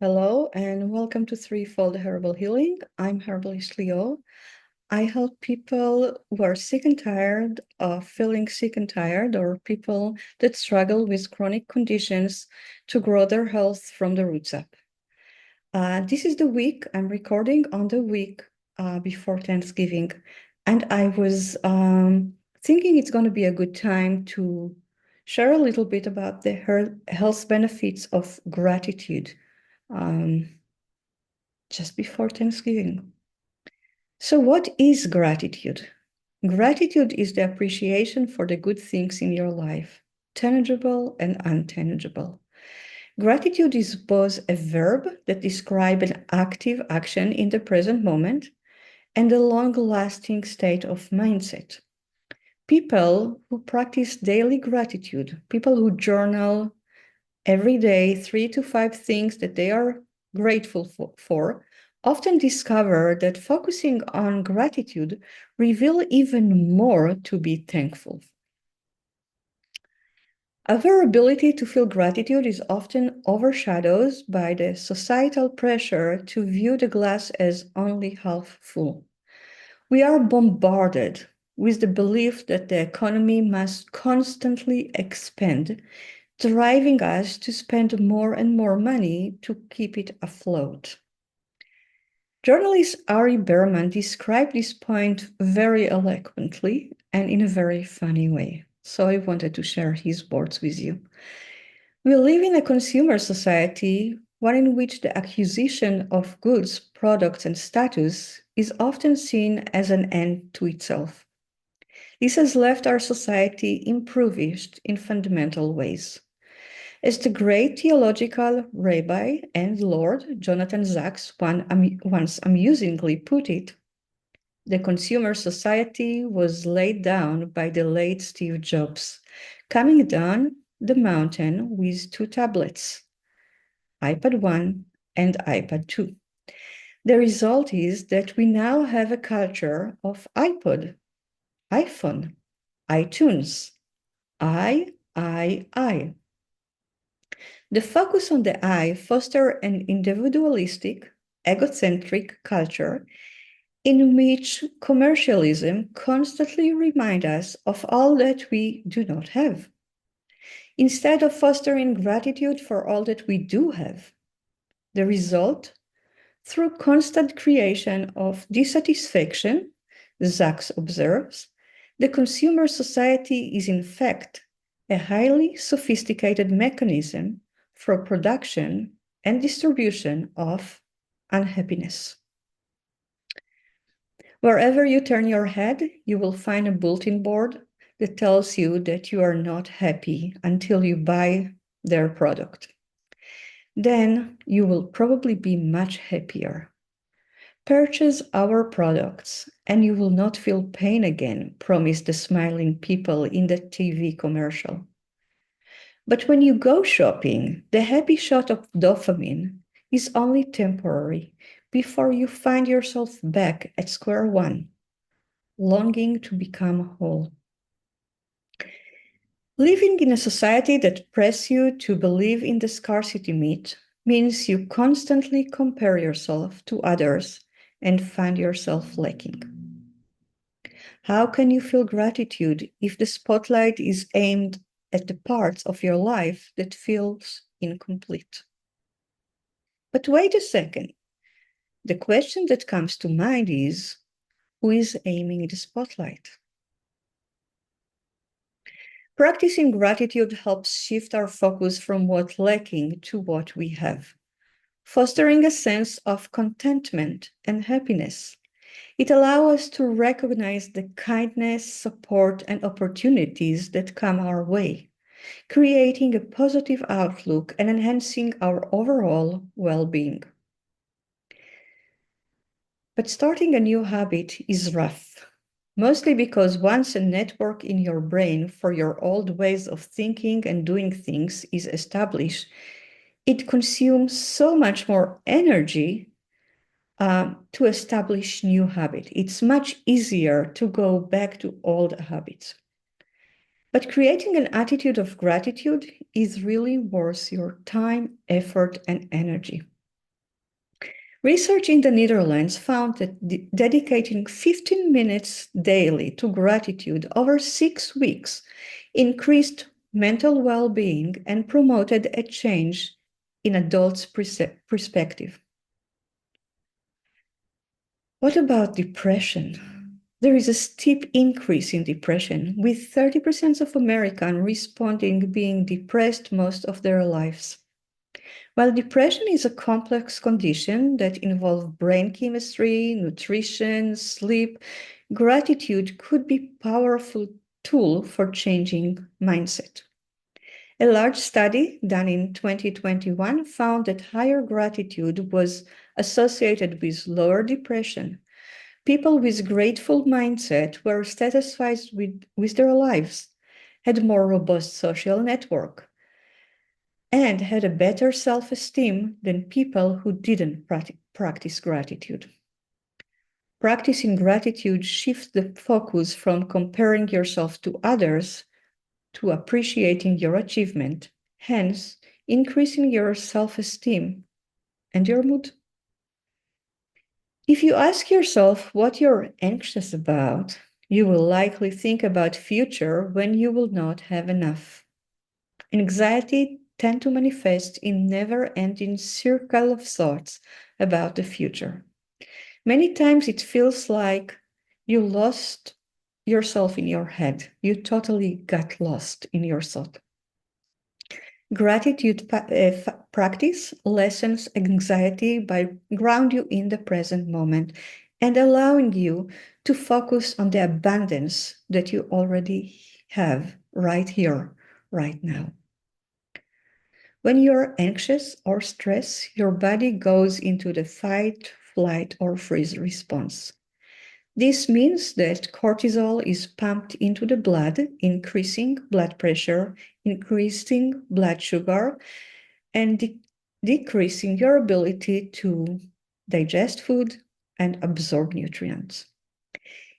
Hello and welcome to Threefold Herbal Healing. I'm Herbalist Leo. I help people who are sick and tired of feeling sick and tired, or people that struggle with chronic conditions to grow their health from the roots up. This is the week I'm recording on the week before Thanksgiving, and I was thinking it's going to be a good time to share a little bit about the health benefits of gratitude. Um, just before Thanksgiving. So, what is gratitude? Gratitude is the appreciation for the good things in your life, tangible and untangible. Gratitude is both a verb that describes an active action in the present moment and a long lasting state of mindset. People who practice daily gratitude, people who journal every day 3 to 5 things that they are grateful for, often discover that focusing on gratitude reveal even more to be thankful. Our ability to feel gratitude is often overshadowed by the societal pressure to view the glass as only half full. We are bombarded with the belief that the economy must constantly expand, driving us to spend more and more money to keep it afloat. Journalist Ari Berman described this point very eloquently and in a very funny way. So I wanted to share his words with you. We live in a consumer society, one in which the acquisition of goods, products, and status is often seen as an end to itself. This has left our society impoverished in fundamental ways. As the great theological rabbi and Lord Jonathan Sachs once amusingly put it, the consumer society was laid down by the late Steve Jobs, coming down the mountain with 2 tablets, iPad 1 and iPad 2. The result is that we now have a culture of iPod, iPhone, iTunes, I. The focus on the I fosters an individualistic, egocentric culture in which commercialism constantly reminds us of all that we do not have, instead of fostering gratitude for all that we do have. The result, through constant creation of dissatisfaction, Sachs observes, the consumer society is in fact a highly sophisticated mechanism for production and distribution of unhappiness. Wherever you turn your head, you will find a bulletin board that tells you that you are not happy until you buy their product. Then you will probably be much happier. Purchase our products and you will not feel pain again, promised the smiling people in the TV commercial. But when you go shopping, the happy shot of dopamine is only temporary before you find yourself back at square one, longing to become whole. Living in a society that presses you to believe in the scarcity myth means you constantly compare yourself to others and find yourself lacking. How can you feel gratitude if the spotlight is aimed at the parts of your life that feels incomplete? But wait a second. The question that comes to mind is, who is aiming the spotlight? Practicing gratitude helps shift our focus from what's lacking to what we have, fostering a sense of contentment and happiness. It allows us to recognize the kindness, support, and opportunities that come our way, creating a positive outlook and enhancing our overall well-being. But starting a new habit is rough, mostly because once a network in your brain for your old ways of thinking and doing things is established, it consumes so much more energy to establish new habits. It's much easier to go back to old habits. But creating an attitude of gratitude is really worth your time, effort, and energy. Research in the Netherlands found that dedicating 15 minutes daily to gratitude over 6 weeks increased mental well-being and promoted a change in adults' perspective. What about depression? There is a steep increase in depression, with 30% of Americans responding being depressed most of their lives. While depression is a complex condition that involves brain chemistry, nutrition, sleep, gratitude could be a powerful tool for changing mindset. A large study done in 2021 found that higher gratitude was associated with lower depression. People with grateful mindset were satisfied with their lives, had more robust social network, and had a better self-esteem than people who didn't practice gratitude. Practicing gratitude shifts the focus from comparing yourself to others to appreciating your achievement, hence increasing your self-esteem and your mood. If you ask yourself what you're anxious about, you will likely think about future when you will not have enough. Anxiety tends to manifest in never-ending circle of thoughts about the future. Many times it feels like you lost yourself in your head. You totally got lost in your thought. Gratitude practice lessens anxiety by ground you in the present moment and allowing you to focus on the abundance that you already have right here, right now. When you're anxious or stressed, your body goes into the fight, flight, or freeze response. This means that cortisol is pumped into the blood, increasing blood pressure, increasing blood sugar, and decreasing your ability to digest food and absorb nutrients.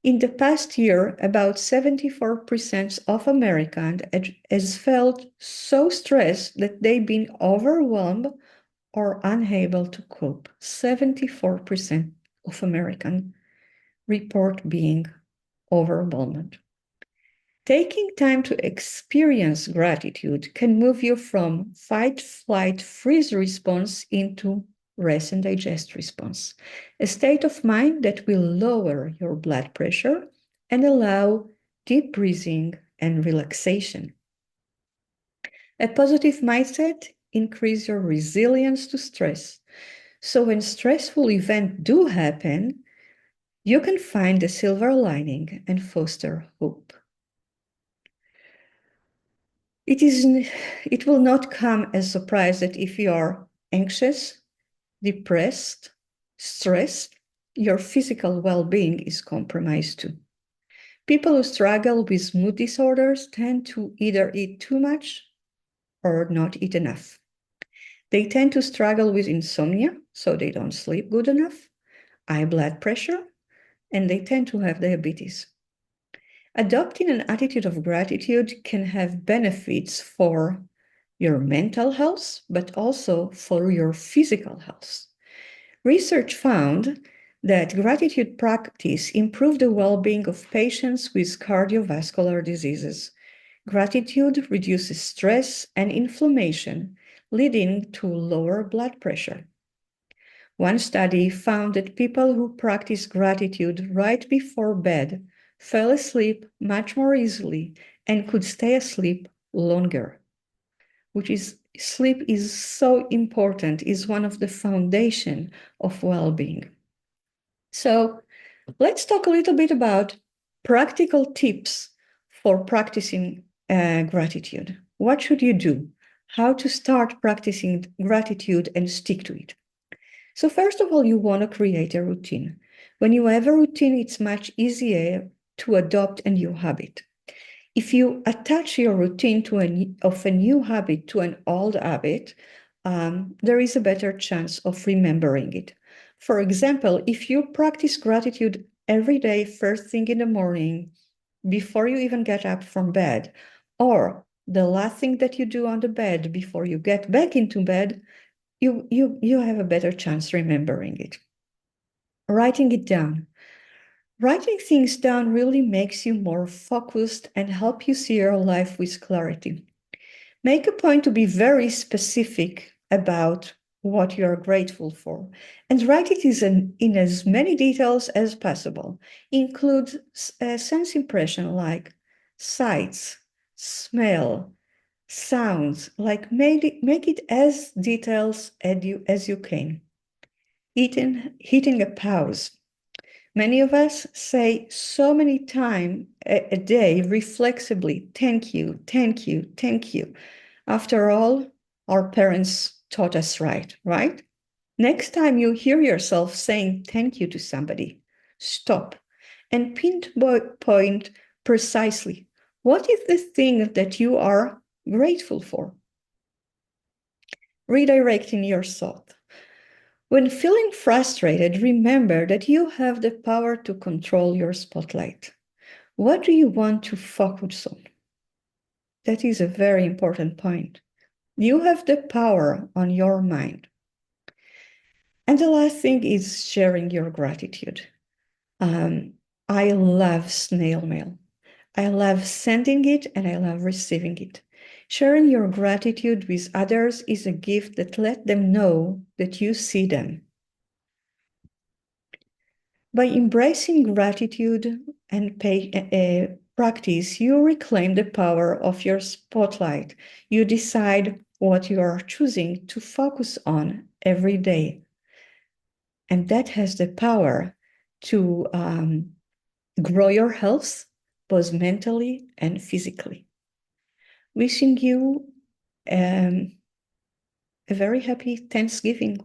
In the past year, about 74% of Americans has felt so stressed that they've been overwhelmed or unable to cope. 74% of Americans report being overwhelmed. Taking time to experience gratitude can move you from fight, flight, freeze response into rest and digest response, a state of mind that will lower your blood pressure and allow deep breathing and relaxation. A positive mindset increases your resilience to stress. So when stressful events do happen, you can find the silver lining and foster hope. It will not come as a surprise that if you are anxious, depressed, stressed, your physical well-being is compromised too. People who struggle with mood disorders tend to either eat too much or not eat enough. They tend to struggle with insomnia, so they don't sleep good enough, high blood pressure, and they tend to have diabetes. Adopting an attitude of gratitude can have benefits for your mental health, but also for your physical health. Research found that gratitude practice improved the well-being of patients with cardiovascular diseases. Gratitude reduces stress and inflammation, leading to lower blood pressure. One study found that people who practice gratitude right before bed fell asleep much more easily and could stay asleep longer, which is sleep is so important, is one of the foundation of well-being. So let's talk a little bit about practical tips for practicing gratitude. What should you do? How to start practicing gratitude and stick to it? So first of all, you want to create a routine. When you have a routine, it's much easier to adopt a new habit. If you attach your routine of a new habit to an old habit, there is a better chance of remembering it. For example, if you practice gratitude every day, first thing in the morning, before you even get up from bed, or the last thing that you do on the bed before you get back into bed, you have a better chance remembering it. Writing it down. Writing things down really makes you more focused and help you see your life with clarity. Make a point to be very specific about what you're grateful for and write it in as many details as possible. Include a sense impression like sights, smell, sounds, like make it as details as you can. Hitting a pause. Many of us say so many times a day reflexively, thank you, thank you, thank you. After all, our parents taught us right? Next time you hear yourself saying thank you to somebody, stop and pinpoint precisely what is the thing that you are grateful for. Redirecting your thought. When feeling frustrated, remember that you have the power to control your spotlight. What do you want to focus on? That is a very important point. You have the power on your mind. And the last thing is sharing your gratitude. I love snail mail. I love sending it and I love receiving it. Sharing your gratitude with others is a gift that lets them know that you see them. By embracing gratitude and practice, you reclaim the power of your spotlight. You decide what you are choosing to focus on every day. And that has the power to grow your health, both mentally and physically. Wishing you a very happy Thanksgiving.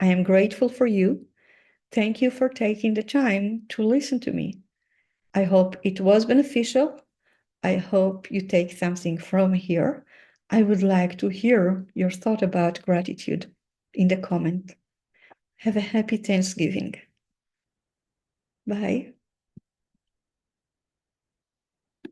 I am grateful for you. Thank you for taking the time to listen to me. I hope it was beneficial. I hope you take something from here. I would like to hear your thought about gratitude in the comment. Have a happy Thanksgiving. Bye.